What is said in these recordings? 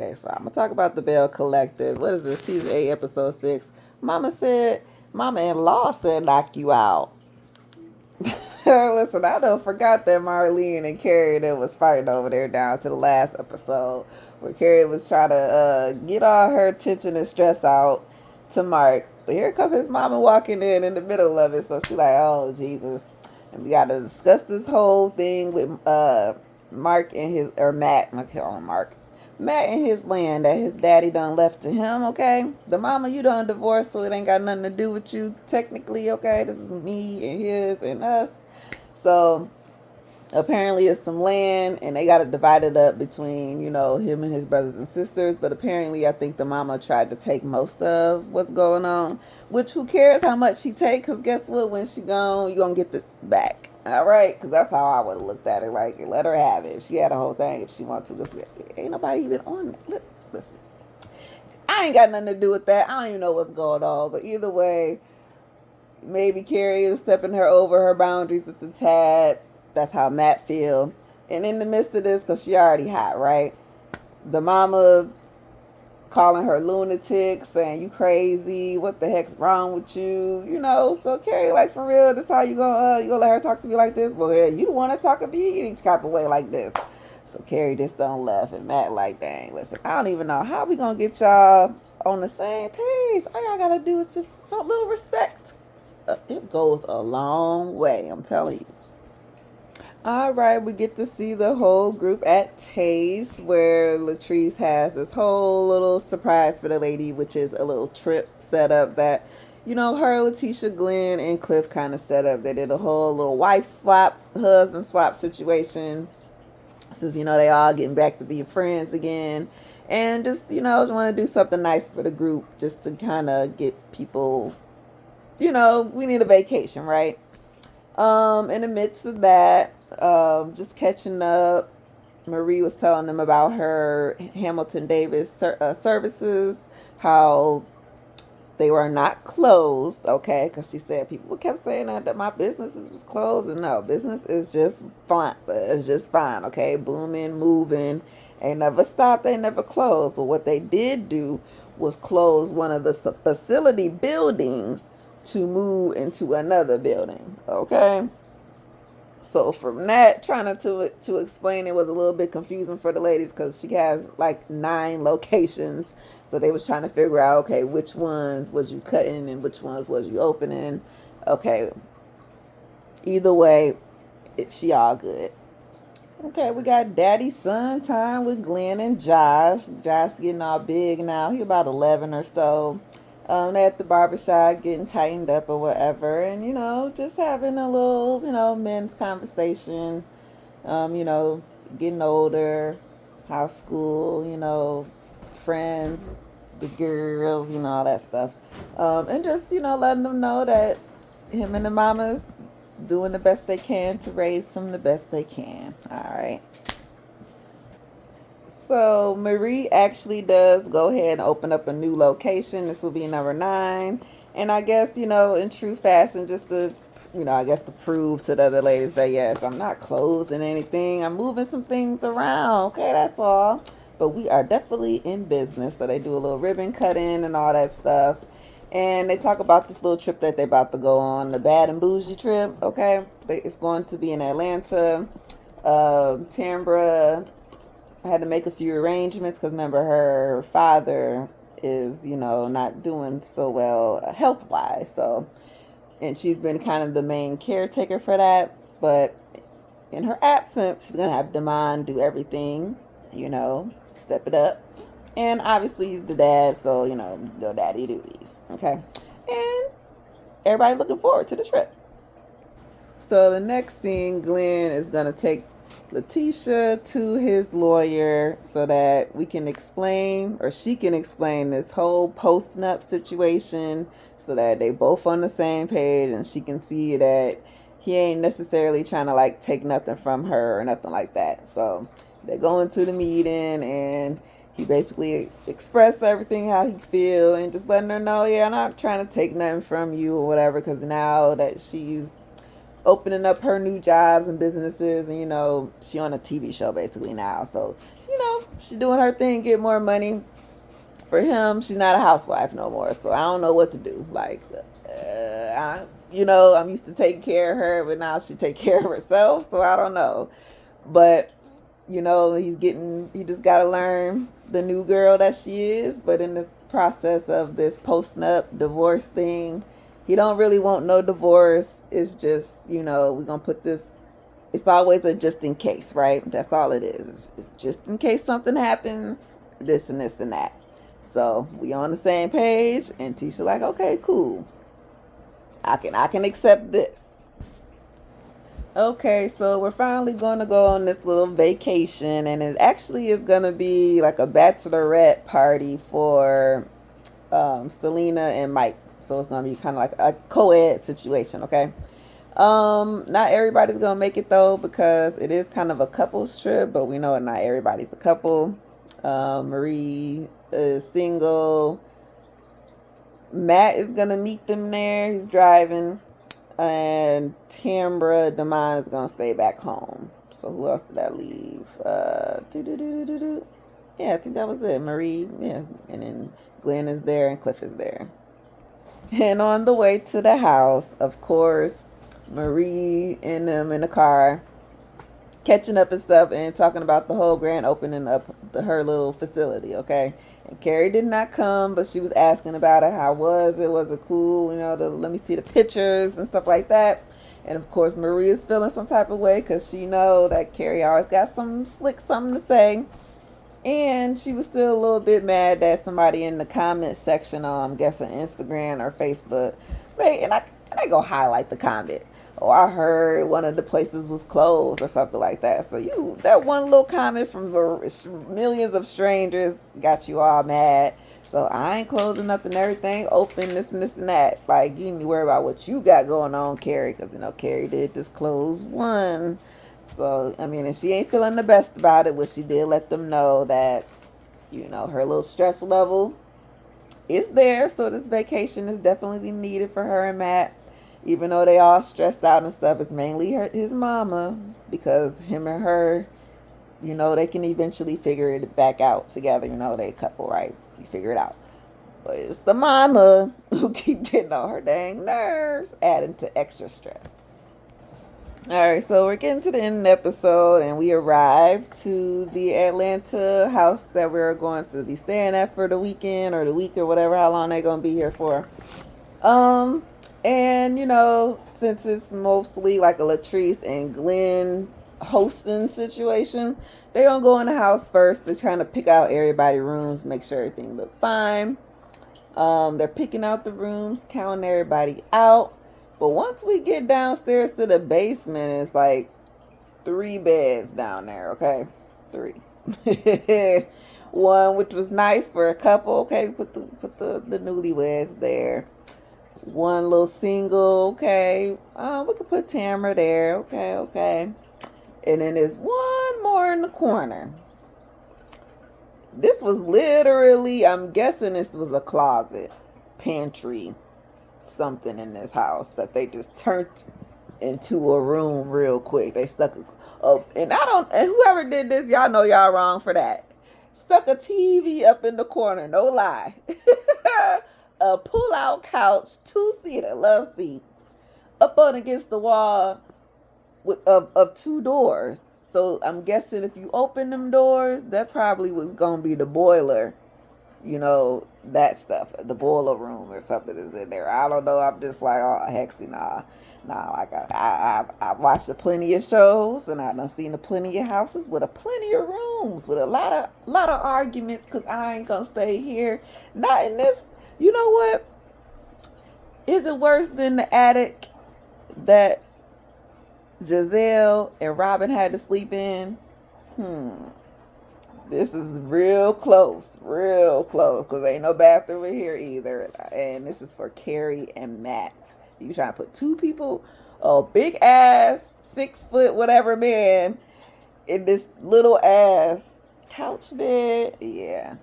Okay, so I'm gonna talk about the Belle Collective. What is this? Season 8, episode 6. Mama-in-law said knock you out. Listen, I don't forgot that Marlene and Carrie that was fighting over there down to the last episode where Carrie was trying to get all her tension and stress out to Mark. But here come his mama walking in the middle of it. So she like, oh Jesus. And we gotta discuss this whole thing with Mark and his or Matt. I'm calling him Mark. Matt and his land that his daddy done left to him, okay? The mama you done divorced, so it ain't got nothing to do with you technically, okay? This is me and his and us. So apparently it's some land and they got it divided up between, him and his brothers and sisters. But apparently I think the mama tried to take most of what's going on. Which who cares how much she take? Because guess what? When she gone, you going to get the back. All right? Because that's how I would have looked at it. Like, let her have it. If she had a whole thing, if she wanted to. This, ain't nobody even on it. Listen. I ain't got nothing to do with that. I don't even know what's going on. But either way, maybe Carrie is stepping her over her boundaries just a tad. That's how Matt feel. And in the midst of this, because she already hot, right? The mama calling her lunatic, saying you crazy, what the heck's wrong with you, So Carrie, like, for real, this how you gonna let her talk to me like this? Well, yeah, you don't want to talk to me any type of way like this. So Carrie just don't laugh, and Matt like, dang, listen, I don't even know how we gonna get y'all on the same page. All y'all gotta do is just some little respect. It goes a long way, I'm telling you. All right, we get to see the whole group at Taste, where Latrice has this whole little surprise for the lady, which is a little trip set up that, her, Letitia, Glenn, and Cliff kind of set up. They did a whole little wife swap, husband swap situation. Since, they all getting back to being friends again. And just, want to do something nice for the group just to kind of get people, we need a vacation, right? In the midst of that, just catching up, Marie was telling them about her Hamilton Davis services, how they were not closed, okay? Because she said people kept saying that my businesses was closed, and no, business is just fine. It's just fine, okay? Booming, moving, ain't never stopped, they never closed. But what they did do was close one of the facility buildings to move into another building, okay? So from that, trying to explain it was a little bit confusing for the ladies because she has like 9 locations. So they was trying to figure out, okay, which ones was you cutting and which ones was you opening. Okay, either way, she all good. Okay, we got daddy son time with Glenn and Josh. Josh getting all big now. He about 11 or so. They at the barbershop getting tightened up or whatever. And, just having a little, men's conversation. Getting older, high school, friends, the girls, all that stuff. And just, letting them know that him and the mamas doing the best they can to raise them the best they can. All right. So Marie actually does go ahead and open up a new location. This will be number 9. And I guess, in true fashion, just to, to prove to the other ladies that, yes, I'm not closing anything. I'm moving some things around. Okay, that's all. But we are definitely in business. So they do a little ribbon cutting and all that stuff. And they talk about this little trip that they're about to go on, the Bad and Bougie trip, okay? It's going to be in Atlanta. Tambra had to make a few arrangements because remember her father is, not doing so well health-wise. So, and she's been kind of the main caretaker for that. But in her absence, she's going to have Damon do everything, step it up. And obviously he's the dad, so, the daddy duties, okay? And everybody looking forward to the trip. So the next scene, Glenn is going to take Letitia to his lawyer so that we can explain, or she can explain this whole post-nup situation so that they both on the same page and she can see that he ain't necessarily trying to, like, take nothing from her or nothing like that. So they're going to the meeting and he basically expressed everything how he feel and just letting her know, yeah, I'm not trying to take nothing from you or whatever, because now that she's opening up her new jobs and businesses and, she on a TV show basically now. So, she doing her thing, get more money. For him, she's not a housewife no more. So I don't know what to do. Like, I'm used to taking care of her, but now she take care of herself. So I don't know. But he just got to learn the new girl that she is. But in the process of this post-nup divorce thing, he don't really want no divorce. It's just, we're going to put this, it's always a just in case, right? That's all it is. It's just in case something happens, this and this and that. So we on the same page, and Tisha like, okay, cool. I can accept this. Okay, so we're finally going to go on this little vacation, and it actually is going to be like a bachelorette party for Selena and Mike. So it's going to be kind of like a co-ed situation, okay? Not everybody's going to make it, though, because it is kind of a couples trip, but we know not everybody's a couple. Marie is single. Matt is going to meet them there. He's driving. And Tambra Damon is gonna stay back home. So who else did I leave? Yeah, I think that was it. Marie, yeah, and then Glenn is there and Cliff is there. And on the way to the house, of course, Marie and them in the car, catching up and stuff, and talking about the whole grand opening up her little facility. Okay. And Carrie did not come, but she was asking about it. How was it? Was it cool? Let me see the pictures and stuff like that. And of course, Marie is feeling some type of way because she know that Carrie always got some slick something to say. And she was still a little bit mad that somebody in the comment section, I'm guessing Instagram or Facebook, right? And I go highlight the comment. Oh, I heard one of the places was closed or something like that. So that one little comment from millions of strangers got you all mad. So I ain't closing nothing, everything open, this and this and that. Like, you need to worry about what you got going on, Carrie, because Carrie did just close one. So and she ain't feeling the best about it, but she did let them know that her little stress level is there. So this vacation is definitely needed for her and Matt. Even though they all stressed out and stuff, it's mainly his mama, because him and her, they can eventually figure it back out together. They a couple, right? You figure it out. But it's the mama who keep getting on her dang nerves, adding to extra stress. All right, so we're getting to the end of the episode, and we arrived to the Atlanta house that we're going to be staying at for the weekend or the week or whatever, how long they're going to be here for. And since it's mostly like a Latrice and Glenn hosting situation, they're gonna go in the house first. They're trying to pick out everybody's rooms, make sure everything look fine. They're picking out the rooms, counting everybody out. But once we get downstairs to the basement, it's like 3 beds down there, okay? 3. One which was nice for a couple, okay, put the newlyweds there. One little single, okay. We could put Tamara there, okay. And then there's one more in the corner. This was literally, I'm guessing this was a closet, pantry, something in this house that they just turned into a room real quick. They stuck up, and whoever did this, y'all know y'all wrong for that. Stuck a TV up in the corner, no lie. A pull-out couch, 2-seater, love seat, up on against the wall of 2 doors. So I'm guessing if you open them doors, that probably was going to be the boiler, that stuff, the boiler room or something is in there. I don't know. I'm just like, oh, hexy, nah. Like I watched plenty of shows, and I done seen plenty of houses with plenty of rooms with a lot of arguments, because I ain't going to stay here. Not in this. You know what? Is it worse than the attic that Giselle and Robin had to sleep in? This is real close, because ain't no bathroom in here either. And this is for Carrie and Matt. You trying to put 2 people, a big ass 6 foot whatever man, in this little ass couch bed? Yeah.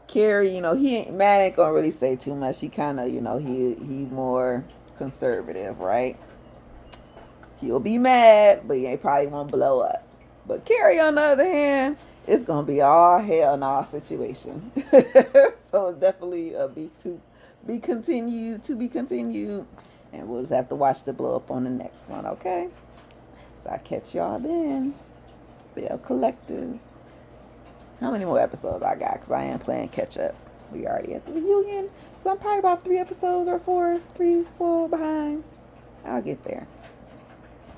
Carrie, Matt ain't gonna really say too much. He kind of, he more conservative, right? He'll be mad, but he ain't probably won't blow up. But Carrie, on the other hand, It's gonna be all hell in all situation. So it's definitely a be continued, and we'll just have to watch the blow up on the next one. Okay, so I catch y'all then. Belle Collective. How many more episodes I got? Because I am playing catch up. We already at the reunion, so I'm probably about 3 episodes or 4, 3, 4 behind. I'll get there.